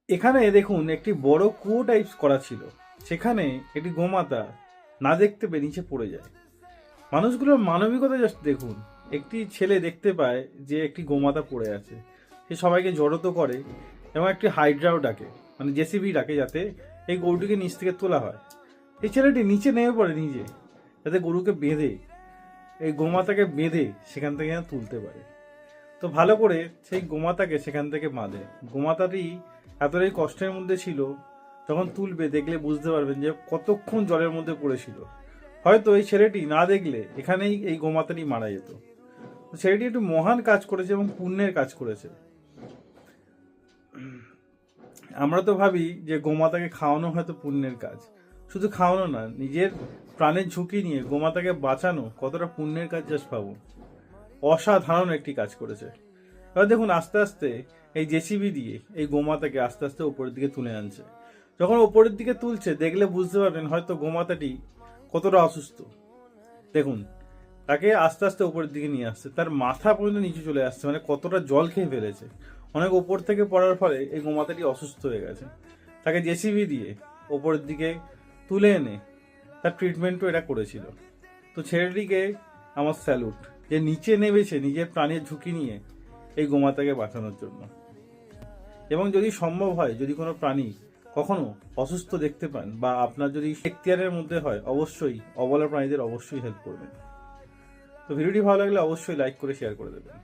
এখানে দেখুন একটি বড় কুয়ো টাইপস করা ছিল। সেখানে একটি গোমাতা না দেখতে পেয়ে নিচে পড়ে যায়। মানুষগুলোর মানবিকতা জাস্ট দেখুন। একটি ছেলে দেখতে পায় যে একটি গোমাতা পড়ে আছে, সে সবাইকে জড়ো করে এবং একটি হাইড্রাও ডাকে, মানে জেসিবি ডাকে, যাতে এই গরুটিকে নিচ থেকে তোলা হয়। এই ছেলেটি নিচে নেমে পড়ে নিজে, যাতে গরুকে বেঁধে, এই গোমাতাকে বেঁধে সেখান থেকে যেন তুলতে পারে। তো ভালো করে সেই গোমাতাকে সেখান থেকে বাঁধে। গোমাতাটি এতটাই কষ্টের মধ্যে ছিল, যখন তুলবে দেখলে বুঝতে পারবেন যে কতক্ষণ জলের মধ্যে পড়েছিল। হয়তো এই ছেলেটি না দেখলে এখানেই এই গোমাতাটি মারা যেত। ছেলেটি একটু মহান কাজ করেছে এবং পুণ্যের কাজ করেছে। আমরা তো ভাবি যে গোমাতাকে খাওয়ানো হয়তো পুণ্যের কাজ। শুধু খাওয়ানো না, নিজের প্রাণের ঝুঁকি নিয়ে গোমাতাকে বাঁচানো কতটা পুণ্যের কাজ জাস্ট ভাবুন। অসাধারণ একটি কাজ করেছে। এবার দেখুন আস্তে আস্তে এই জেসিবি দিয়ে এই গোমাতাকে আস্তে আস্তে উপরের দিকে তুলে আনছে। যখন উপরের দিকে তুলছে দেখলে বুঝতে পারবেন হয়তো গোমাতাটি কতটা অসুস্থ। দেখুন, তাকে আস্তে আস্তে উপরের দিকে নিয়ে আসছে, তার মাথা পর্যন্ত নিচে চলে আসছে, মানে কতটা জল খেয়ে ফেলেছে। অনেক ওপর থেকে পড়ার ফলে এই গোমাতাটি অসুস্থ হয়ে গেছে। তাকে জেসিবি দিয়ে ওপরের দিকে তুলে এনে তার ট্রিটমেন্টও এটা করেছিল। তো ছেলেটিকে আমার স্যালুট, যে নিচে নেমেছে নিজের প্রাণের ঝুঁকি নিয়ে এই গোমাতাকে বাঁচানোর জন্য। এবং যদি সম্ভব হয়, যদি কোনো প্রাণী কখনো অসুস্থ দেখতে পান বা আপনার যদি এখতিয়ারের মধ্যে হয়, অবশ্যই অবলা প্রাণীদের অবশ্যই হেল্প করবেন। তো ভিডিওটি ভালো লাগলে অবশ্যই লাইক করে শেয়ার করে দেবেন।